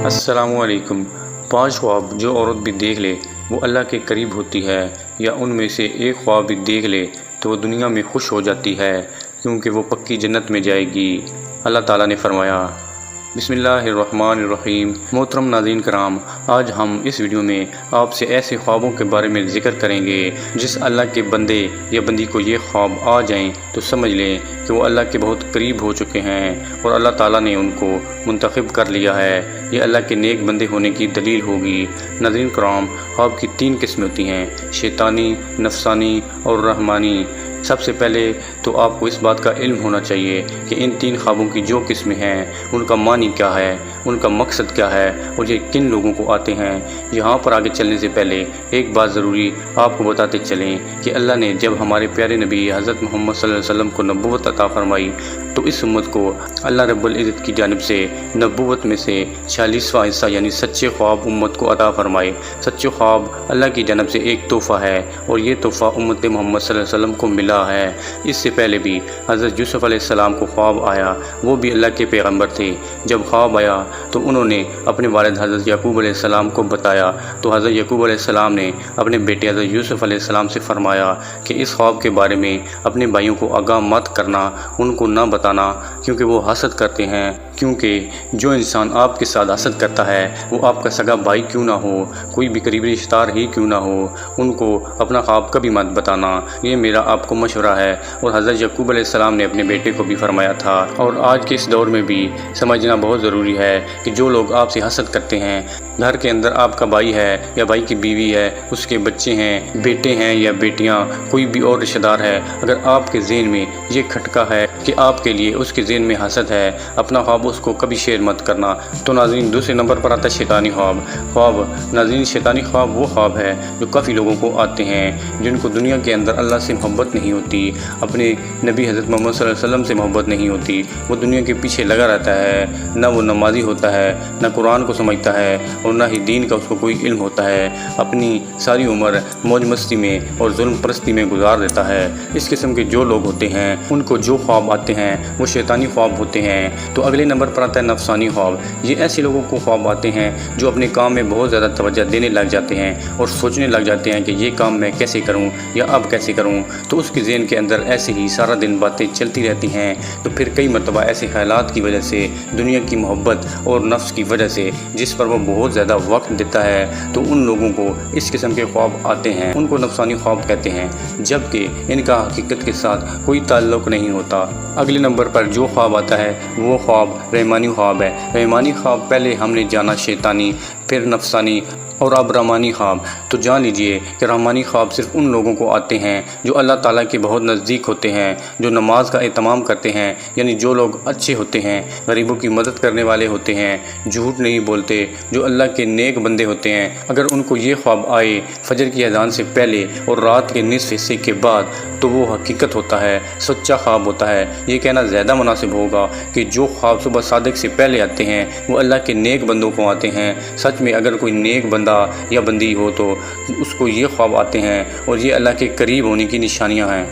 السلام علیکم۔ 5 خواب جو عورت بھی دیکھ لے وہ اللہ کے قریب ہوتی ہے، یا ان میں سے ایک خواب بھی دیکھ لے تو وہ دنیا میں خوش ہو جاتی ہے، کیونکہ وہ پکی جنت میں جائے گی۔ اللہ تعالیٰ نے فرمایا، بسم اللہ الرحمن الرحیم۔ محترم ناظرین کرام، آج ہم اس ویڈیو میں آپ سے ایسے خوابوں کے بارے میں ذکر کریں گے جس اللہ کے بندے یا بندی کو یہ خواب آ جائیں تو سمجھ لیں کہ وہ اللہ کے بہت قریب ہو چکے ہیں اور اللہ تعالیٰ نے ان کو منتخب کر لیا ہے۔ یہ اللہ کے نیک بندے ہونے کی دلیل ہوگی۔ ناظرین کرام، خواب کی 3 قسمیں ہوتی ہیں: شیطانی، نفسانی اور رحمانی۔ سب سے پہلے تو آپ کو اس بات کا علم ہونا چاہیے کہ ان 3 خوابوں کی جو قسمیں ہیں ان کا معنی کیا ہے، ان کا مقصد کیا ہے اور یہ کن لوگوں کو آتے ہیں۔ یہاں پر آگے چلنے سے پہلے ایک بات ضروری آپ کو بتاتے چلیں کہ اللہ نے جب ہمارے پیارے نبی حضرت محمد صلی اللہ علیہ وسلم کو نبوت عطا فرمائی تو اس امت کو اللہ رب العزت کی جانب سے نبوت میں سے 46واں حصہ یعنی سچے خواب امت کو عطا فرمائے۔ سچے خواب اللہ کی جانب سے ایک تحفہ ہے اور یہ تحفہ امت محمد صلی اللہ علیہ وسلم کو ملا ہے۔ اس سے پہلے بھی حضرت یوسف علیہ السلام کو خواب آیا، وہ بھی اللہ کے پیغمبر تھے۔ جب خواب آیا تو انہوں نے اپنے والد حضرت یعقوب علیہ السلام کو بتایا تو حضرت یعقوب علیہ السلام نے اپنے بیٹے حضرت یوسف علیہ السلام سے فرمایا کہ اس خواب کے بارے میں اپنے بھائیوں کو آگاہ مت کرنا، ان کو نہ بتانا، کیونکہ وہ حسد کرتے ہیں۔ کیونکہ جو انسان آپ کے ساتھ حسد کرتا ہے وہ آپ کا سگا بھائی کیوں نہ ہو، کوئی بھی قریبی رشتہ دار ہی کیوں نہ ہو، ان کو اپنا خواب کبھی مت بتانا۔ یہ میرا آپ کو مشورہ ہے، اور حضرت یعقوب علیہ السلام نے اپنے بیٹے کو بھی فرمایا تھا۔ اور آج کے اس دور میں بھی سمجھنا بہت ضروری ہے کہ جو لوگ آپ سے حسد کرتے ہیں، گھر کے اندر آپ کا بھائی ہے یا بھائی کی بیوی ہے، اس کے بچے ہیں، بیٹے ہیں یا بیٹیاں، کوئی بھی اور رشتہ دار ہے، اگر آپ کے ذہن میں یہ کھٹکا ہے کہ آپ کے لیے اس کے ذہن میں حسد ہے، اپنا خواب اس کو کبھی شیئر مت کرنا۔ تو ناظرین، دوسرے نمبر پر آتا ہے شیطانی خواب۔ ناظرین، شیطانی خواب وہ خواب ہے جو کافی لوگوں کو آتے ہیں جن کو دنیا کے اندر اللہ سے محبت نہیں ہوتی، اپنے نبی حضرت محمد صلی اللہ علیہ وسلم سے محبت نہیں ہوتی، وہ دنیا کے پیچھے لگا رہتا ہے، نہ وہ نمازی ہوتا ہے، نہ قرآن کو سمجھتا ہے اور نہ ہی دین کا اس کو کوئی علم ہوتا ہے، اپنی ساری عمر موج مستی میں اور ظلم پرستی میں گزار دیتا ہے۔ اس قسم کے جو لوگ ہوتے ہیں ان کو جو خواب آتے ہیں وہ شیطانی خواب ہوتے ہیں۔ تو اگلے نمبر پر آتا ہے نفسانی خواب۔ یہ ایسے لوگوں کو خواب آتے ہیں جو اپنے کام میں بہت زیادہ توجہ دینے لگ جاتے ہیں اور سوچنے لگ جاتے ہیں کہ یہ کام میں کیسے کروں یا اب کیسے کروں، تو اس کے ذہن کے اندر ایسے ہی سارا دن باتیں چلتی رہتی ہیں۔ تو پھر کئی مرتبہ ایسے خیالات کی وجہ سے، دنیا کی محبت اور نفس کی وجہ سے جس پر وہ بہت زیادہ وقت دیتا ہے، تو ان لوگوں کو اس قسم کے خواب آتے ہیں، ان کو نفسانی خواب کہتے ہیں، جبکہ ان کا حقیقت کے ساتھ کوئی تعلق نہیں ہوتا۔ اگلے نمبر پر جو خواب آتا ہے وہ خواب رحمانی خواب ہے۔ رحمانی خواب پہلے ہم نے جانا شیطانی، پھر نفسانی اور اب رحمانی خواب۔ تو جان لیجئے کہ رحمانی خواب صرف ان لوگوں کو آتے ہیں جو اللہ تعالیٰ کے بہت نزدیک ہوتے ہیں، جو نماز کا اہتمام کرتے ہیں، یعنی جو لوگ اچھے ہوتے ہیں، غریبوں کی مدد کرنے والے ہوتے ہیں، جھوٹ نہیں بولتے، جو اللہ کے نیک بندے ہوتے ہیں۔ اگر ان کو یہ خواب آئے فجر کی اذان سے پہلے اور رات کے نصف حصے کے بعد تو وہ حقیقت ہوتا ہے، سچا خواب ہوتا ہے۔ یہ کہنا زیادہ مناسب ہوگا کہ جو خواب صبح صادق سے پہلے آتے ہیں وہ اللہ کے نیک بندوں کو آتے ہیں۔ سچ میں اگر کوئی نیک بندہ یا بندی ہو تو اس کو یہ خواب آتے ہیں اور یہ اللہ کے قریب ہونے کی نشانیاں ہیں۔